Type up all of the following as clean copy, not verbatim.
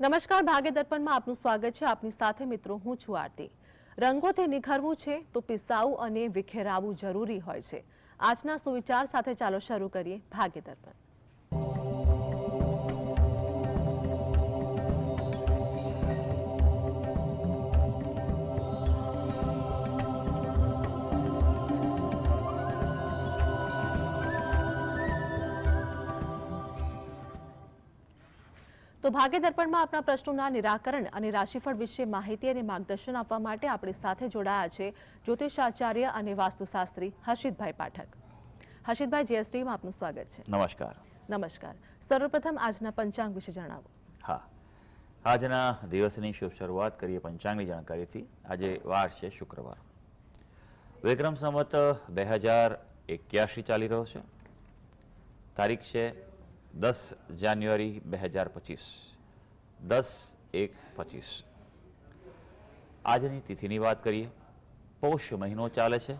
નમસ્કાર, ભાગ્ય દર્પણમાં આપનું સ્વાગત છે. આપની સાથે મિત્રો હું છું આરતી. રંગોથી નિખરવું છે તો પીસાવું અને વિખેરાવું જરૂરી હોય છે. આજના સુવિચાર સાથે ચાલો શરૂ કરીએ ભાગ્ય દર્પણ. તો ભાગ્ય દર્પણમાં આપના પ્રશ્નોના નિરાકરણ અને રાશિફળ વિશે માહિતી અને માર્ગદર્શન આપવા માટે આપણી સાથે જોડાયા છે જ્યોતિષાચાર્ય અને વાસ્તુશાસ્ત્રી હર્ષિતભાઈ પાઠક. હર્ષિતભાઈ, જીએસટીમાં આપનું સ્વાગત છે. નમસ્કાર. નમસ્કાર. સર્વપ્રથમ આજના પંચાંગ વિશે જણાવો. હા, આજના દિવસની શુભ શરૂઆત કરીએ પંચાંગની જાણકારીથી. આજે વાર છે શુક્રવાર. વિક્રમ સંવત 2081 ચાલી રહ્યો છે. તારીખ છે 10 જાન્યુઆરી 2025, 10/1/25. આજની તિથિની વાત કરીએ. પૌષ મહિનો ચાલે છે.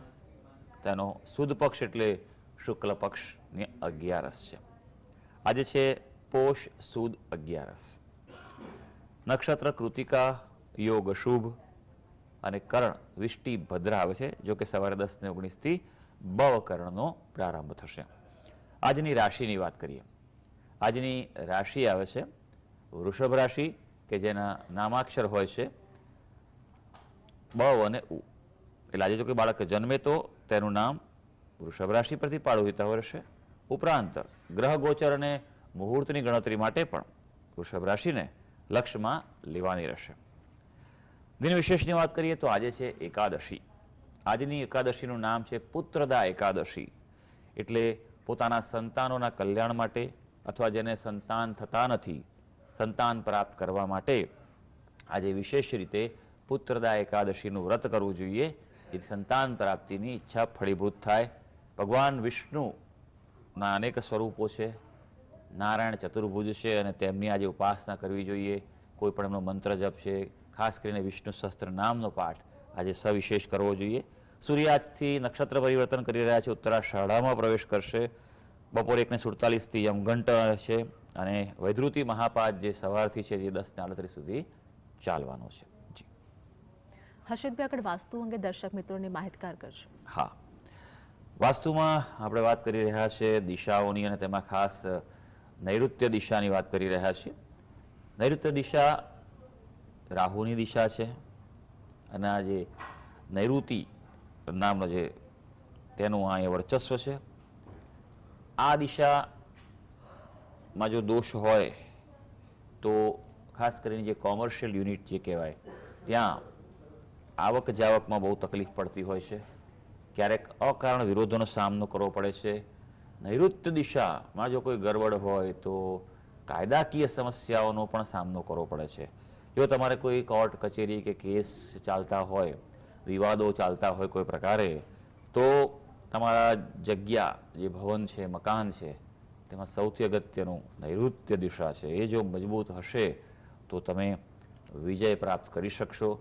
તેનો સુદ પક્ષ એટલે શુક્લ પક્ષની 11 છે. આજે છે પોષ સુદ 11. નક્ષત્ર કૃતિકા, યોગ શુભ અને કરણ વિષ્ટિ ભદ્ર આવે છે. જો કે સવારે 10:19 બવકરણનો પ્રારંભ થશે. આજની રાશિની વાત કરીએ. આજની રાશિ આવે છે વૃષભ રાશિ, કે જેના નામાક્ષર હોય છે બ અને ઉ. એટલે આજે જો કે બાળક જન્મે તો તેનું નામ વૃષભ રાશિ પરથી પાડવું હિતાવહ રહેશે. ઉપરાંત ગ્રહ ગોચર અને મુહૂર્તની ગણતરી માટે પણ વૃષભ રાશિને લક્ષ્યમાં લેવાની રહેશે. દિન વિશેષની વાત કરીએ તો આજે છે એકાદશી. આજની એકાદશીનું નામ છે પુત્રદા એકાદશી. એટલે પોતાના સંતાનોના કલ્યાણ માટે અથવા જેને સંતાન થતા નથી, સંતાન પ્રાપ્ત કરવા માટે આજે વિશેષ રીતે પુત્રદા એકાદશીનું વ્રત કરવું જોઈએ, જેથી સંતાન પ્રાપ્તિની ઈચ્છા ફળીભૂત થાય. ભગવાન વિષ્ણુના અનેક સ્વરૂપો છે. નારાયણ ચતુર્ભુજ છે અને તેમની આજે ઉપાસના કરવી જોઈએ. કોઈ પણ એમનો મંત્ર જપ છે, ખાસ કરીને વિષ્ણુ સહસ્ત્ર નામનો પાઠ આજે સવિશેષ કરવો જોઈએ. સૂર્યાજથી નક્ષત્ર પરિવર્તન કરી રહ્યા છે. ઉત્તરાષાઢામાં પ્રવેશ કરશે. બપોરે 1:47 યમઘંટ છે અને વૈધૃતિ મહાપાદ જે સવારથી છે જે 10:38 સુધી ચાલવાનો છે. જી હર્ષિતભાઈ, આગળ વાસ્તુ અંગે દર્શક મિત્રોને માહિતગાર કરશો. હા, વાસ્તુમાં આપણે વાત કરી રહ્યા છીએ દિશાઓની, અને તેમાં ખાસ નૈઋત્ય દિશાની વાત કરી રહ્યા છીએ. નૈઋત્ય દિશા રાહુની દિશા છે અને આ જે નૈઋતિ નામનો જે તેનું અહીંયા વર્ચસ્વ છે. આ દિશામાં જો દોષ હોય તો ખાસ કરીને જે કોમર્શિયલ યુનિટ જે કહેવાય ત્યાં આવક જાવકમાં બહુ તકલીફ પડતી હોય છે. ક્યારેક અકારણ વિરોધોનો સામનો કરવો પડે છે. નૈઋત્ય દિશામાં જો કોઈ ગરબડ હોય તો કાયદાકીય સમસ્યાઓનો પણ સામનો કરવો પડે છે. જો તમારે કોઈ કોર્ટ કચેરી કે કેસ ચાલતા હોય, વિવાદો ચાલતા હોય કોઈ પ્રકારે, તો તમારા જગ્યા જે ભવન છે, મકાન છે, તેમાં સૌથી અગત્યનું નૈઋત્ય દિશા છે. એ જો મજબૂત હશે તો તમે વિજય પ્રાપ્ત કરી શકશો.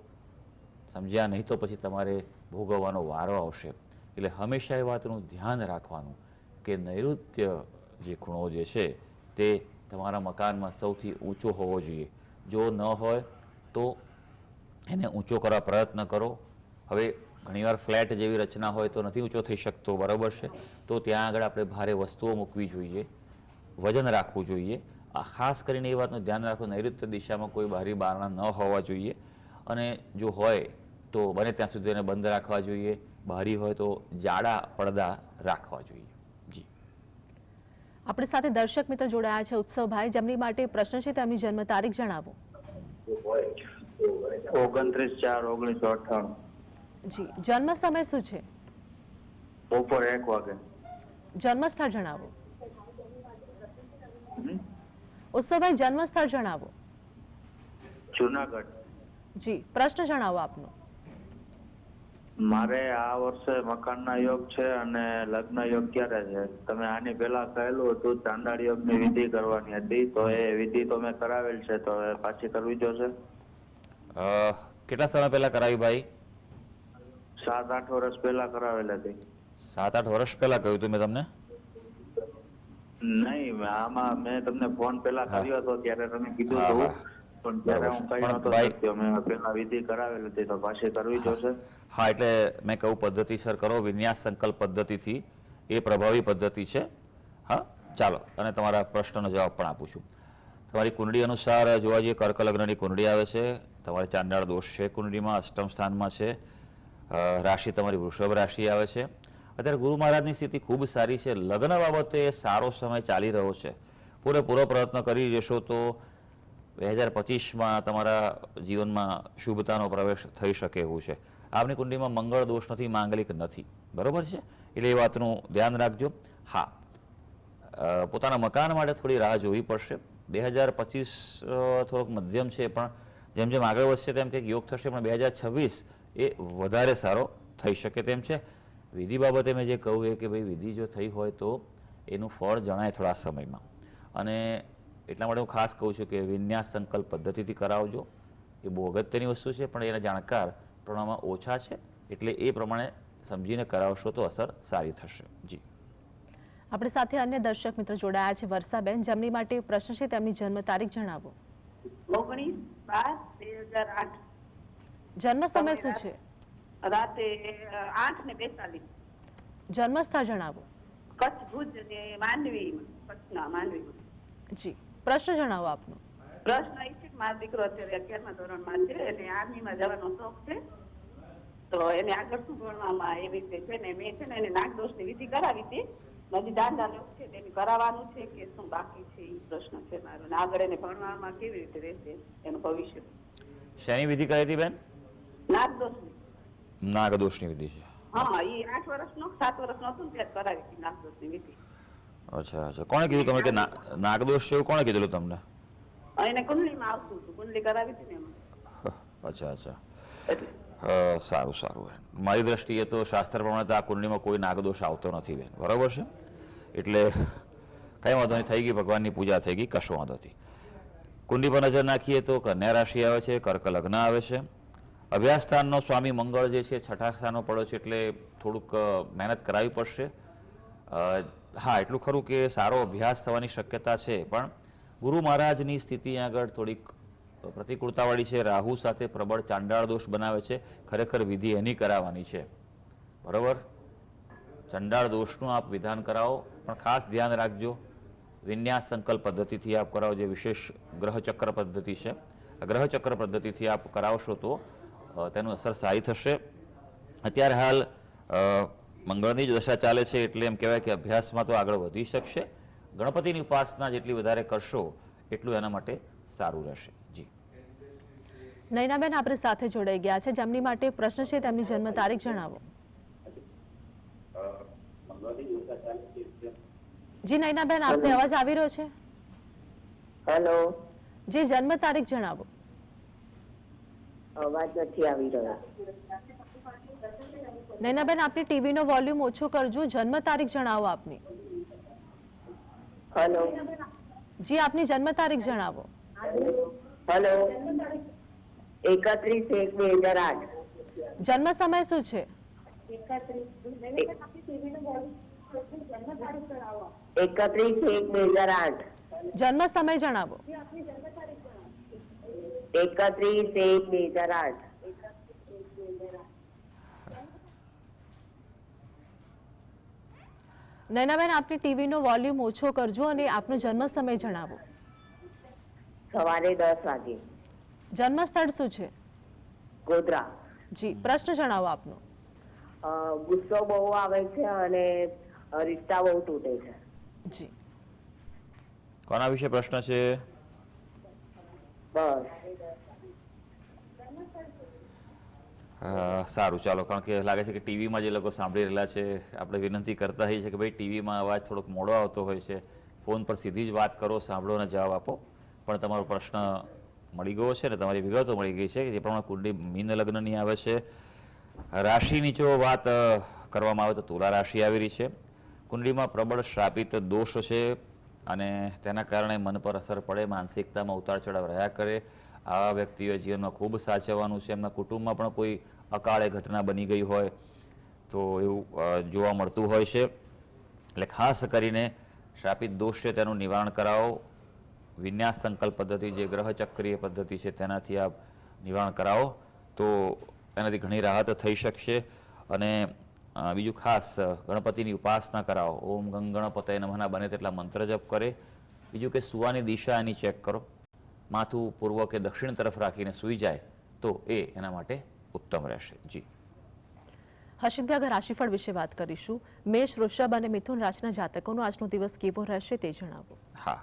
સમજ્યા નહીં તો પછી તમારે ભોગવવાનો વારો આવશે. એટલે હંમેશા એ વાતનું ધ્યાન રાખવાનું કે નૈઋત્ય જે ખૂણો જે છે તે તમારા મકાનમાં સૌથી ઊંચો હોવો જોઈએ. જો ન હોય તો એને ઊંચો કરવા પ્રયત્ન કરો. હવે ઘણીવાર ફ્લેટ જેવી રચના હોય તો નથી ઊંચો થઈ શકતો, બરાબર છે. તો ત્યાં આગળ આપણે ભારે વસ્તુઓ મૂકવી જોઈએ, વજન રાખવું જોઈએ. આ ખાસ કરીને એ વાતનું ધ્યાન રાખવું, નૈઋત્ય દિશામાં કોઈ બારી બારણા ન હોવા જોઈએ, અને જો હોય તો બને ત્યાં સુધી એને બંધ રાખવા જોઈએ. બારી હોય તો જાડા પડદા રાખવા જોઈએ. જી આપણી સાથે દર્શક મિત્ર જોડાયા છે ઉત્સવભાઈ, જેમની માટે પ્રશ્ન છે તેમની જન્મ તારીખ જણાવો. 29/4/1998. જી, જન્મ સમય શું છે? બપોરે 1 વાગે. જન્મ સ્થળ જણાવો. ઉત્સવભાઈ, જન્મ સ્થળ જણાવો. જુનાગઢ. જી, પ્રશ્ન જણાવો આપનો. મારે આ વર્ષે મકાનના યોગ છે અને લગ્ન યોગ ક્યારે છે? તમે આની પહેલા કહેલું હતું ચાંદાળ યોગની વિધિ કરવાની હતી, તો એ વિધિ તો મેં કરાવેલ છે, તો એ પાછી કરવી જોશે? કેટલા સમય પહેલા કરાવી ભાઈ? 7-8 વર્ષ પહેલા કરાવેલ હતી. 7-8 વર્ષ પહેલા કહ્યું હતું મેં તમને? નહીં, આમાં મેં તમને ફોન પહેલા કર્યો હતો ત્યારે તમે કીધું હતું પણ ત્યારે હું કઈ પણ નતો ભાઈ- શક્યો. મેં પેલા વિધિ કરાવેલી હતી તો પાછી કરવી જોશે. હા, એટલે મેં કહું પદ્ધતિસર કરો, વિન્યાસ સંકલ્પ પદ્ધતિથી. એ પ્રભાવી પદ્ધતિ છે. હા, ચાલો, અને તમારા પ્રશ્નનો જવાબ પણ આપું છું. તમારી કુંડળી અનુસાર જોવા જઈએ, કર્ક લગ્નની કુંડળી આવે છે. તમારે ચાંડાળ દોષ છે કુંડળીમાં, અષ્ટમ સ્થાનમાં છે. રાશિ તમારી વૃષભ રાશિ આવે છે. અત્યારે ગુરુ મહારાજની સ્થિતિ ખૂબ સારી છે. લગ્ન બાબતે સારો સમય ચાલી રહ્યો છે. પૂરેપૂરો પ્રયત્ન કરી જશો તો 2025માં તમારા જીવનમાં શુભતાનો પ્રવેશ થઈ શકે એવું છે. આપની કુંડળીમાં મંગળ દોષ નથી, માંગલિક નથી, બરોબર છે? એટલે એ વાતનું ધ્યાન રાખજો. હા, પોતાના મકાન માટે થોડી રાહ જોવી પડશે. 2025 થોડોક મધ્યમ છે, પણ જેમ જેમ આગળ વધશે તેમ કંઈક યોગ થશે. પણ 2026 એ વધારે સારો થઈ શકે તેમ છે. વિધિ બાબતે મેં જે કહ્યું એ કે ભાઈ વિધિ જો થઈ હોય તો એનું ફળ જણાય થોડા સમયમાં. અને એટલા માટે હું ખાસ કહું છું કે વિન્યાસ સંકલ્પ પદ્ધતિથી કરાવજો. એ બહુ અગત્યની વસ્તુ છે, પણ એના જાણકાર પ્રમાણમાં ઓછા છે. એટલે એ પ્રમાણે સમજીને કરાવશો તો અસર સારી થશે. જી, આપણી સાથે અન્ય દર્શક મિત્ર જોડાયા છે. વર્ષાબેન, જેમની માટે પ્રશ્ન છે તેમની જન્મ તારીખ જણાવો. 19/5/2008 જન્મ સમય શું છે? રાતે 8:42 જન્મ સ્થળ જણાવો. કચ્છ ભુજ ને માંડવી, કચ્છના માંડવી. જી, પ્રશ્ન જણાવો આપનો. પ્રશ્ન એ છે કે મારો દીકરો અત્યારે 11મા ધોરણમાં છે અને આર્મીમાં જવાનો શોખ છે, તો એને આગળ શું ભણવામાં એવી રીતે છે ને મેં છે ને એને નાગદોષની વિધિ કરાવી હતી. હજી દાંડા લોક છે તેને કરાવવાનું છે કે શું બાકી છે એ પ્રશ્ન છે મારો. અને આગળ એને ભણવામાં કેવી રીતે રહેશે એનું ભવિષ્ય. શેની વિધિ કરી હતી બેન? નાગદોષની. નાગદોષની વિધિ છે. હા, એ 8 વર્ષનો 7 વર્ષનો હતો ને ત્યારે કરાવી હતી નાગદોષની વિધિ. અચ્છા અચ્છા, કોણે કીધું તમે કે નાગદોષ છે એવું કોણે કીધેલું તમને? એને કુંડલીમાં આવતું હતું, કુંડલી કરાવી હતી ને એમાં. અચ્છા અચ્છા, એટલે સારું સારું બેન. મારી દ્રષ્ટિએ તો શાસ્ત્ર પ્રમાણે તો આ કુંડલીમાં કોઈ નાગદોષ આવતો નથી બેન, બરાબર છે? એટલે કંઈ વાંધો નહીં, થઈ ગઈ, ભગવાનની પૂજા થઈ ગઈ, કશો વાંધો નથી. કુંડલી પર નજર નાખીએ તો કન્યા રાશિ આવે છે, કર્ક લગ્ન આવે છે. અભ્યાસ સ્થાનનો સ્વામી મંગળ જે છે 6ઠા સ્થાનનો પડ્યો છે, એટલે થોડુંક મહેનત કરાવવી પડશે. હા, એટલું ખરું કે સારો અભ્યાસ થવાની શક્યતા છે, પણ ગુરુ મહારાજની સ્થિતિ આગળ થોડીક પ્રતિકૂળતાવાળી છે. રાહુ સાથે પ્રબળ ચાંડાળ દોષ બનાવે છે. ખરેખર વિધિ એની કરાવવાની છે, બરાબર? ચંડાળ દોષનું આપ વિધાન કરાવો, પણ ખાસ ધ્યાન રાખજો વિન્યાસ સંકલ્પ પદ્ધતિથી આપ કરાવો, જે વિશેષ ગ્રહચક્ર પદ્ધતિ છે. આ ગ્રહચક્ર પદ્ધતિથી આપ કરાવશો તો તેનું અસર સારી થશે. અત્યારે હાલ મંગળની જ દશા ચાલે છે, એટલે એમ કહેવાય કે અભ્યાસમાં તો આગળ વધી શકશે. ગણપતિની ઉપાસના જેટલી વધારે કરશો એટલું એના માટે સારું રહેશે. જી, નયનાબેન આપણી સાથે જોડાઈ ગયા છે, જેમની માટે પ્રશ્ન છે તેમની જન્મ તારીખ જણાવો. જી નયનાબેન, આપને અવાજ આવી રહ્યો છે? હેલો, જી, જન્મ તારીખ જણાવો. અવાજ નથી આવી રહ્યો. નયનાબેન, આપની ટીવીનો વોલ્યુમ ઓછો કરજો. જન્મ તારીખ જણાવો આપની. હેલો, જી, આપની જન્મ તારીખ જણાવો. હેલો, 31/1/2008. જન્મ સમય શું છે? 31/1/2008. જન્મ સમય જણાવો. 31/1/2008. નયનાબેન, આપની ટીવીનો વોલ્યુમ ઓછો કરજો અને આપનો જન્મ સમય જણાવો. સવારે 10 વાગે. જન્મ સ્થળ શું છે? ગોધરા. જી, પ્રશ્ન જણાવો આપનો. ગુસ્સો બહુ આવે છે અને રિશ્તા બહુ તૂટે છે. જી, કોના વિશે પ્રશ્ન છે? બસ. સારું, ચાલો, કારણ કે લાગે છે કે ટીવીમાં જે લોકો સાંભળી રહેલા છે, આપણે વિનંતી કરતા હોઈએ છીએ કે ભાઈ ટીવીમાં અવાજ થોડોક મોડો આવતો હોય છે, ફોન પર સીધી જ વાત કરો, સાંભળો અને જવાબ આપો. પણ તમારો પ્રશ્ન મળી ગયો છે ને તમારી વિગતો મળી ગઈ છે કે જે પ્રમાણે કુંડલી મીન લગ્નની આવે છે. રાશિની જો વાત કરવામાં આવે તો તુલા રાશિ આવી રહી છે. કુંડલીમાં પ્રબળ શ્રાપિત દોષ છે અને તેના કારણે મન પર અસર પડે, માનસિકતામાં ઉતાર ચઢાવ રહ્યા કરે. આવા વ્યક્તિઓએ જીવનમાં ખૂબ સાચવવાનું છે. એમના કુટુંબમાં પણ કોઈ અકાળે ઘટના બની ગઈ હોય તો એવું જોવા મળતું હોય છે. એટલે ખાસ કરીને શ્રાપિત દોષ છે તેનું નિવારણ કરાવો. વિન્યાસ સંકલ્પ પદ્ધતિ, જે ગ્રહ ચક્રીય પદ્ધતિ છે તેનાથી આપ નિવારણ કરાવો તો એનાથી ઘણી રાહત થઈ શકશે. અને બીજું ખાસ ગણપતિની ઉપાસના કરાવો. ઓમ ગંગ ગણપતય નમઃના બને તેટલા મંત્ર જપ કરે. બીજું કે સુવાની દિશા એની ચેક કરો. માથું પૂર્વ કે દક્ષિણ તરફ રાખીને સૂઈ જાય તો એ એના માટે ઉત્તમ રહેશે. જી હર્ષિતભાઈ, આગળ રાશિફળ વિશે વાત કરીશું. મેષ, વૃષભ અને મિથુન રાશિના જાતકોનો આજનો દિવસ કેવો રહેશે તે જણાવો. હા,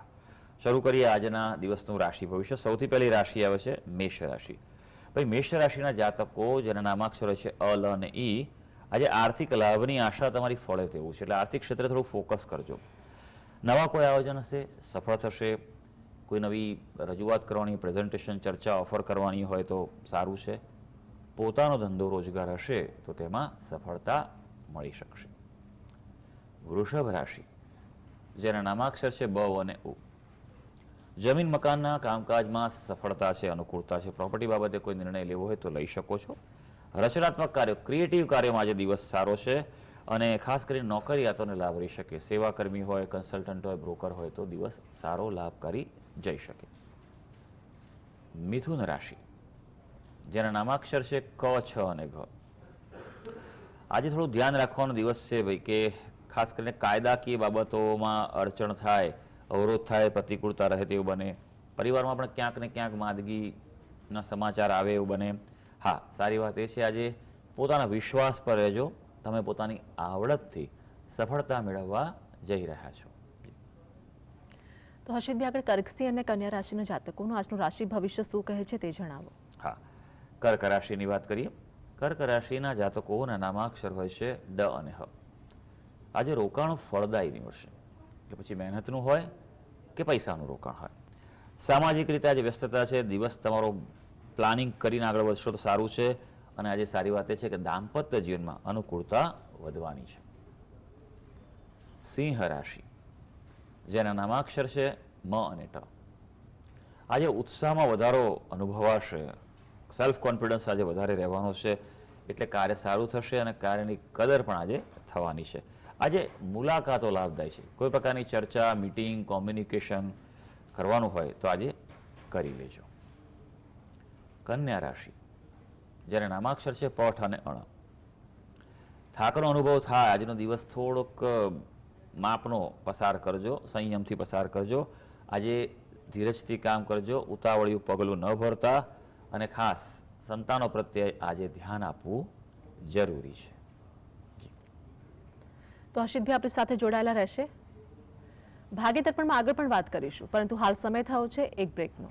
શરૂ કરીએ આજના દિવસનું રાશિ ભવિષ્ય. સૌથી પહેલી રાશિ આવે છે મેષ રાશિ. ભાઈ, મેષ રાશિના જાતકો જેના નામાક્ષરો છે અ, લ અને ઈ, આજે આર્થિક લાભની આશા તમારી ફળે તેવું છે. એટલે આર્થિક ક્ષેત્રે થોડું ફોકસ કરજો. નવા કોઈ આયોજન હશે, સફળ થશે. કોઈ નવી રજૂઆત કરવાની, પ્રેઝન્ટેશન, ચર્ચા, ઓફર કરવાની હોય તો સારું છે. પોતાનો ધંધો રોજગાર હશે તો તેમાં સફળતા મળી શકશે. વૃષભ રાશિ જેના નામાક્ષર છે બ અને ઉ, જમીન મકાનના કામકાજમાં સફળતા છે, અનુકૂળતા છે. પ્રોપર્ટી બાબતે કોઈ નિર્ણય લેવો હોય તો લઈ શકો છો. રચનાત્મક કાર્યો, ક્રિએટિવ કાર્યોમાં આજે દિવસ સારો છે અને ખાસ કરીને નોકરિયાતોને લાભ રહી શકે. સેવાકર્મી હોય, કન્સલ્ટન્ટ હોય, બ્રોકર હોય તો દિવસ સારો લાભકારી જઈ શકે. મિથુન રાશિ જેના નામાક્ષર છે ક, છ અને ઘ, આજે થોડું ધ્યાન રાખવાનો દિવસ છે ભાઈ, કે ખાસ કરીને કાયદાકીય બાબતોમાં અડચણ થાય, અવરોધ થાય, પ્રતિકૂળતા રહે તેવું બને. પરિવારમાં પણ ક્યાંક ને ક્યાંક માંદગીના સમાચાર આવે એવું બને. હા, સારી વાત એ છે આજે પોતાના વિશ્વાસ પર રહેજો. તમે પોતાની આવડતથી સફળતા મેળવવા જઈ રહ્યા છો. તો હર્ષિતભાઈ, આગળ કર્કસિંહ અને કન્યા રાશિના જાતકોનું આજનું રાશિ ભવિષ્ય શું કહે છે તે જણાવો. હા, કર્ક રાશિની વાત કરીએ. કર્ક રાશિના જાતકોના નામાક્ષર હોય છે ડ અને હ. આજે રોકાણ ફળદાયી નીવડશે. એટલે પછી મહેનતનું હોય કે પૈસાનું રોકાણ હોય. સામાજિક રીતે આજે વ્યસ્તતા છે. દિવસ તમારો પ્લાનિંગ કરીને આગળ વધશો તો સારું છે. અને આજે સારી વાત એ છે કે દાંપત્ય જીવનમાં અનુકૂળતા વધવાની છે. સિંહ રાશિ જેના નામાક્ષર છે મ અને ટ, આજે ઉત્સાહમાં વધારો અનુભવાશે. સેલ્ફ કોન્ફિડન્સ આજે વધારે રહેવાનો છે. એટલે કાર્ય સારું થશે અને કાર્યની કદર પણ આજે થવાની છે. આજે મુલાકાતો લાભદાયી છે. કોઈ પ્રકારની ચર્ચા, મીટિંગ, કોમ્યુનિકેશન કરવાનું હોય તો આજે કરી લેજો. કન્યા રાશિ જ્યારે નામાક્ષર છે પઠ અને અણ, થાકનો અનુભવ થાય. આજનો દિવસ થોડોક માપનો પસાર કરજો, સંયમથી પસાર કરજો. આજે ધીરજથી કામ કરજો, ઉતાવળિયું પગલું ન ભરતા. અને ખાસ સંતાનો પ્રત્યે આજે ધ્યાન આપવું જરૂરી છે. તો હર્ષિતભાઈ આપણી સાથે જોડાયેલા રહેશે. ભાગ્ય દર્પણમાં આગળ પણ વાત કરીશું, પરંતુ હાલ સમય થયો છે એક બ્રેકનો.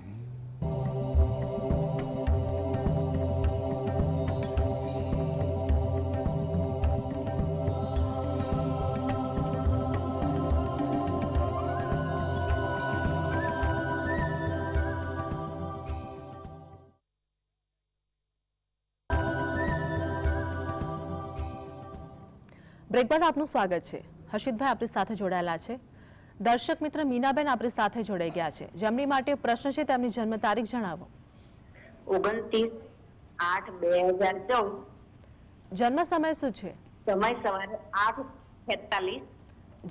બ્રેક બાદ આપનું સ્વાગત છે. હર્ષિતભાઈ આપણી સાથે જોડાયેલા છે. દર્શક મિત્ર મીનાબેન આપણી સાથે જોડાઈ ગયા છે, જેમની માટે પ્રશ્ન છે તેમની જન્મ તારીખ જણાવો. 29/8/2014. જન્મ સમય શું છે? સમય સવારે 8:46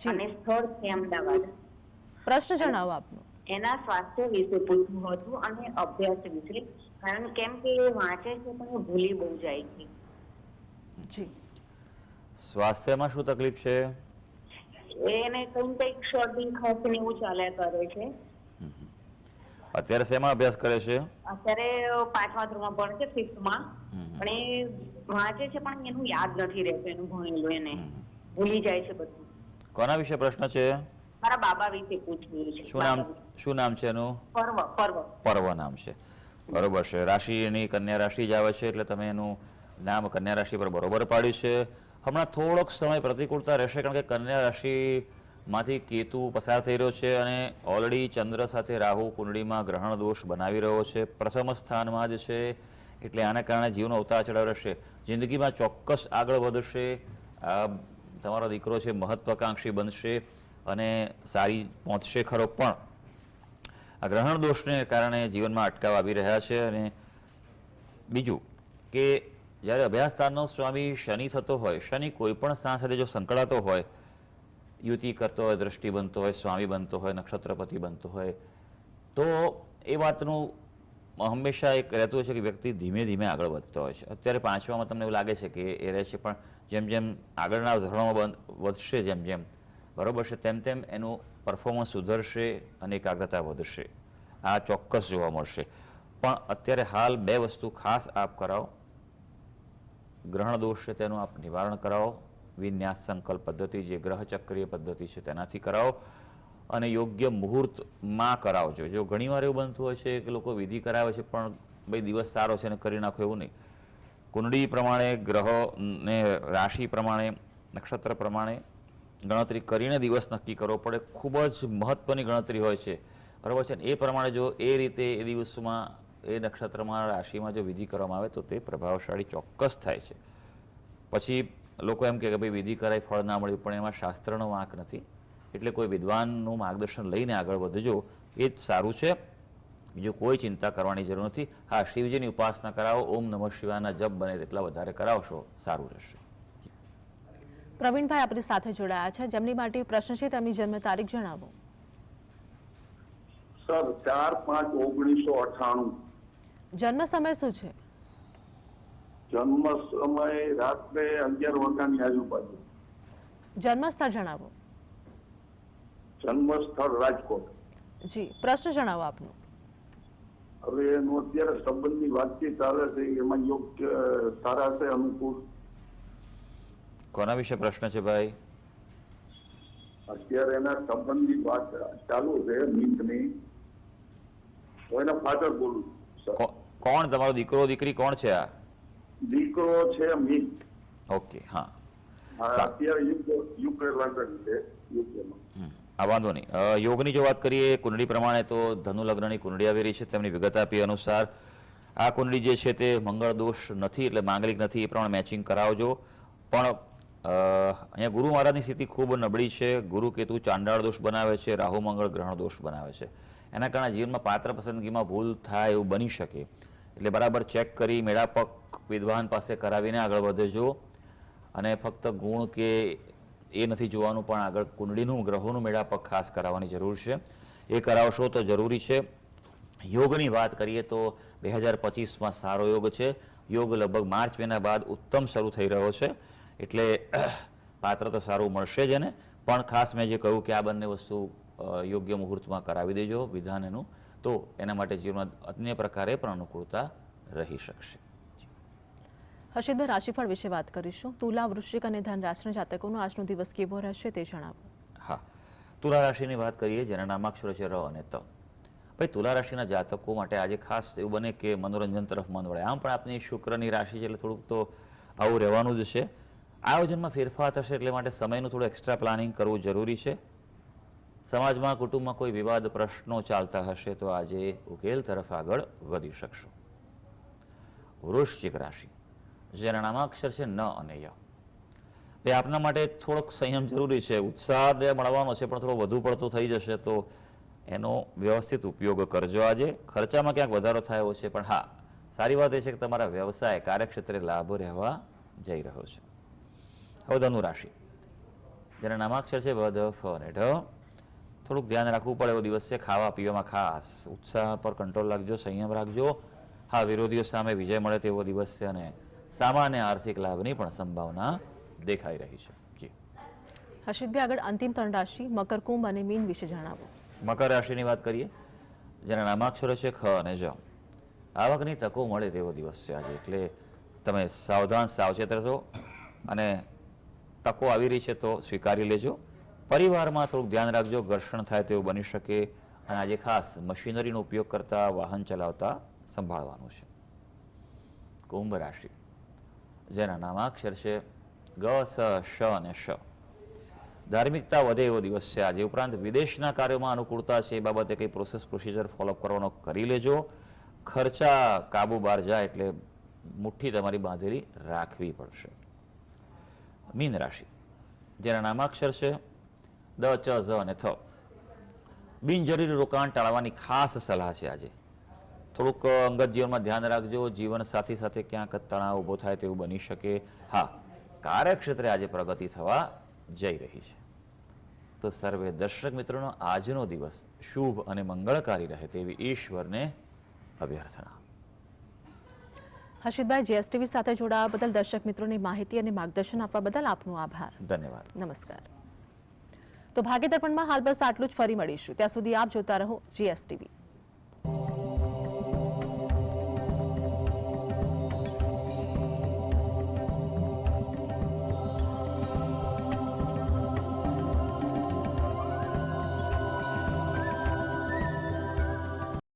જી. અને સ્થળ છે અમદાવાદ. પ્રશ્ન જણાવો આપનો. એના સ્વાસ્થ્ય વિશે પૂછવું હતું અને અભ્યાસ વિશે, કારણ કેમ કે એ વાંચે છે પણ એ ભૂલી બહુ જાય છે. જી. સ્વાસ્થ્યમાં શું તકલીફ છે? એને કંઈક શરદી ખાંસી ને એવું ચાલ્યા કરે છે. અત્યારે શેમાં અભ્યાસ કરે છે? અત્યારે 5મા ધોરણમાં ભણે છે, 5th માં. પણ એ વાંચે છે પણ એનું યાદ નથી રહેતું, એનું ભણેલું એને ભૂલી જાય છે બધું. કોના વિશે પ્રશ્ન છે? મારા બાબા વિશે પૂછવું છે. શું નામ છે એનું? પર્વ નામ છે. બરોબર છે. રાશિ એની કન્યા રાશિ જ આવે છે, એટલે તમે એનું નામ કન્યા રાશિ પર બરોબર પાડ્યું છે. હમણાં થોડોક સમય પ્રતિકૂળતા રહેશે, કારણ કે કન્યા રાશિમાંથી કેતુ પસાર થઈ રહ્યો છે અને ઓલરેડી ચંદ્ર સાથે રાહુ કુંડળીમાં ગ્રહણ દોષ બનાવી રહ્યો છે. પ્રથમ સ્થાનમાં જ છે, એટલે આના કારણે જીવનો ઉતાર ચઢાવ રહેશે. જિંદગીમાં ચોક્કસ આગળ વધશે. તમારો દીકરો છે મહત્વાકાંક્ષી બનશે અને સારી પહોંચશે ખરો, પણ આ ગ્રહણ દોષને કારણે જીવનમાં અટકાવ આવી રહ્યા છે. અને બીજું કે જ્યારે અભ્યાસ સ્થાનનો સ્વામી શનિ થતો હોય, શનિ કોઈ પણ સ્થાન સાથે જો સંકળાતો હોય, યુતિ કરતો હોય, દ્રષ્ટિ બનતો હોય, સ્વામી બનતો હોય, નક્ષત્રપતિ બનતો હોય, તો એ વાતનું હંમેશા એક રહેતું હોય છે કે વ્યક્તિ ધીમે ધીમે આગળ વધતો હોય છે. અત્યારે 5મામાં તમને એવું લાગે છે કે એ રહે છે, પણ જેમ જેમ આગળના ધોરણોમાં વધશે, જેમ જેમ બરાબર છે, તેમ તેમ એનું પરફોર્મન્સ સુધરશે અને એકાગ્રતા વધશે. આ ચોક્કસ જોવા મળશે. પણ અત્યારે હાલ 2 વસ્તુ ખાસ આપ કરાવો. ગ્રહણ દોષ છે તેનું આપ નિવારણ કરાવો. વિન્યાસ સંકલ્પ પદ્ધતિ, જે ગ્રહચક્રીય પદ્ધતિ છે તેનાથી કરાવો, અને યોગ્ય મુહૂર્તમાં કરાવજો. જો ઘણીવાર એવું બનતું હોય છે કે લોકો વિધિ કરાવે છે પણ ભાઈ દિવસ સારો છે અને કરી નાખો, એવું નહીં. કુંડળી પ્રમાણે, ગ્રહોને રાશિ પ્રમાણે, નક્ષત્ર પ્રમાણે ગણતરી કરીને દિવસ નક્કી કરવો પડે. ખૂબ જ મહત્વની ગણતરી હોય છે, બરાબર છે. એ પ્રમાણે જો એ રીતે એ દિવસમાં, એ નક્ષત્રમાં, રાશિમાં જો વિધિ કરવામાં આવે તો તે પ્રભાવશાળી ચોક્કસ થાય છે. પછી લોકો એમ કે ભાઈ વિધિ કરાય ફળ ના મળ્યું, પણ એમાં શાસ્ત્રનો વાંક નથી. એટલે કોઈ વિદ્વાનનું માર્ગદર્શન લઈને આગળ વધજો, એ જ સારું છે. બીજું કોઈ ચિંતા કરવાની જરૂર નથી. હા, શિવજીની ઉપાસના કરાવો. ઓમ નમઃ શિવાયના જપ બને તેટલા વધારે કરાવશો, સારું રહેશે. પ્રવીણભાઈ આપણી સાથે જોડાયા છે, જેમની માટે પ્રશ્ન છે, તેમની જન્મ તારીખ જણાવો. સર 4/5/1998. જન્મ સમય શું છે? જન્મ સમય રાત્રે 11 વાગ્યાની આજુબાજુ. જન્મ સ્થળ જણાવો. જન્મ સ્થળ રાજકોટ. જી, પ્રશ્ન જણાવો આપનો. હવે એનું અત્યારે સંબંધની વાતચીત ચાલે છે, એમાં યોગ્ય સારા છે, અનુકૂળ. કોના વિશે પ્રશ્ન છે ભાઈ? અત્યારે એના સંબંધની વાત ચાલુ છે, મિતની. તો એના ફાધર બોલું સર. કોણ તમારો દીકરો દીકરી કોણ છે? આ દીકરો છે મિત. ઓકે, હા. અત્યારે યુકે લંડન છે, યુકેમાં. આ વાંધો નહીં. યોગની જો વાત કરીએ કુંડળી પ્રમાણે, તો ધનુ લગ્નની કુંડળી આવી રહી છે. તેમની વિગત આપી અનુસાર આ કુંડળી જે છે તે મંગળ દોષ નથી, એટલે માંગલિક નથી. એ પ્રમાણે મેચિંગ કરાવજો. પણ અહીંયા ગુરુ મહારાજની સ્થિતિ ખૂબ નબળી છે. ગુરુ કેતુ ચાંડાળ દોષ બનાવે છે, રાહુ મંગળ ગ્રહણ દોષ બનાવે છે. એના કારણે જીવનમાં પાત્ર પસંદગીમાં ભૂલ થાય એવું બની શકે. એટલે બરાબર ચેક કરી મેળાપક વિદ્વાન પાસે કરાવીને આગળ વધજો. અને ફક્ત ગુણ કે એ નથી જોવાનું, પણ આગળ કુંડળીનું, ગ્રહોનું મેળાપક ખાસ કરાવવાની જરૂર છે. એ કરાવશો તો જરૂરી છે. યોગની વાત કરીએ તો 2025માં સારો યોગ છે. યોગ લગભગ માર્ચ મહિના બાદ ઉત્તમ શરૂ થઈ રહ્યો છે. એટલે પાત્ર તો સારું મળશે જ એને, પણ ખાસ મેં જે કહ્યું કે આ બંને વસ્તુ યોગ્ય મુહૂર્તમાં કરાવી દેજો વિધાન એનું, તો એના માટે જીવનમાં અન્ય પ્રકારે પણ અનુકૂળતા રહી શકશે. હર્ષિતભાઈ, રાશિફળ વિશે વાત કરીશું. તુલા, વૃશ્ચિક અને ધન રાશિના જાતકોનો આજનો દિવસ કેવો રહેશે તે જણાવો. હા, તુલા રાશિની વાત કરીએ, જેના નામાક્ષરો છે ર અને ત. ભાઈ, તુલા રાશિના જાતકો માટે આજે ખાસ એવું બને કે મનોરંજન તરફ મન વળે. આમ પણ આપની શુક્રની રાશિ છે, એટલે થોડુંક તો આવું રહેવાનું જ છે. આયોજનમાં ફેરફાર થશે, એટલે માટે સમયનું થોડું એક્સ્ટ્રા પ્લાનિંગ કરવું જરૂરી છે. સમાજમાં, કુટુંબમાં કોઈ વિવાદ, પ્રશ્નો ચાલતા હશે તો આજે ઉકેલ તરફ આગળ વધી શકશો. વૃશ્ચિક રાશિ, જેના નામાક્ષર છે ન અને ય. એ આપના માટે થોડોક સંયમ જરૂરી છે. ઉત્સાહ મળવાનો છે, પણ થોડો વધુ પડતો થઈ જશે, તો એનો વ્યવસ્થિત ઉપયોગ કરજો. આજે ખર્ચામાં ક્યાંક વધારો થયો છે, પણ હા, સારી વાત એ છે કે તમારા વ્યવસાય, કાર્યક્ષેત્રે લાભ રહેવા જઈ રહ્યો છે. હવે ધનુ રાશિ, જેના નામાક્ષર છે વ, ધ, ફ અને ઢ. થોડુંક ધ્યાન રાખવું પડે એવો દિવસ છે. ખાવા પીવામાં ખાસ ઉત્સાહ પર કંટ્રોલ રાખજો, સંયમ રાખજો. હા, વિરોધીઓ સામે વિજય મળે તેવો દિવસ છે, અને સામાન્ય આર્થિક લાભની પણ સંભાવના દેખાઈ રહી છે. જી હર્ષિતભાઈ, આગળ અંતિમ 3 રાશિ મકર, કુંભ અને મીન વિશે જણાવો. મકર રાશિની વાત કરીએ, જેના નામાક્ષરો છે ખ અને જ. આવકની તકો મળે તેવો દિવસ છે આજે, એટલે તમે સાવધાન, સાવચેત રહેશો, અને તકો આવી રહી છે તો સ્વીકારી લેજો. પરિવારમાં થોડુંક ધ્યાન રાખજો, ઘર્ષણ થાય તેવું બની શકે. અને આજે ખાસ મશીનરીનો ઉપયોગ કરતા, વાહન ચલાવતા સંભાળવાનું છે. કુંભ રાશિ, જેના નામાક્ષર છે ગ, સ, શ અને શ. ધાર્મિકતા વધે એવો દિવસ છે આજે. ઉપરાંત વિદેશના કાર્યોમાં અનુકૂળતા છે. એ બાબતે કંઈ પ્રોસેસ, પ્રોસિજર ફોલોઅપ કરવાનો કરી લેજો. ખર્ચા કાબુ બહાર જાય, એટલે મુઠ્ઠી તમારી બાંધેલી રાખવી પડશે. મીન રાશિ, જેના નામાક્ષર છે દ, ચ, ઝ અને થ. બિનજરૂરી રોકાણ ટાળવાની ખાસ સલાહ છે આજે. થોડુંક અંગત જીવનમાં ધ્યાન રાખજો. જીવન સાથી સાથે ક્યાંક તણાવ ઊભો થાય તેવું બની શકે. હા, કાર્યક્ષેત્રે આજે પ્રગતિ થવા જઈ રહી છે. તો તો સર્વે દર્શક મિત્રોનો આજનો દિવસ શુભ અને મંગળકારી રહે તેવી ઈશ્વરને અભ્યર્થના. હર્ષિતભાઈ, જીએસટીવી સાથે જોડાવા બદલ દર્શક મિત્રોની માહિતી અને માર્ગદર્શન આપવા બદલ આપનો આભાર. ધન્યવાદ. નમસ્કાર. તો ભાગ્ય દર્પણમાં હાલ બસ આટલું જ. ફરી મળીશું. ત્યાં સુધી આપ જોતા રહો જીએસટીવી.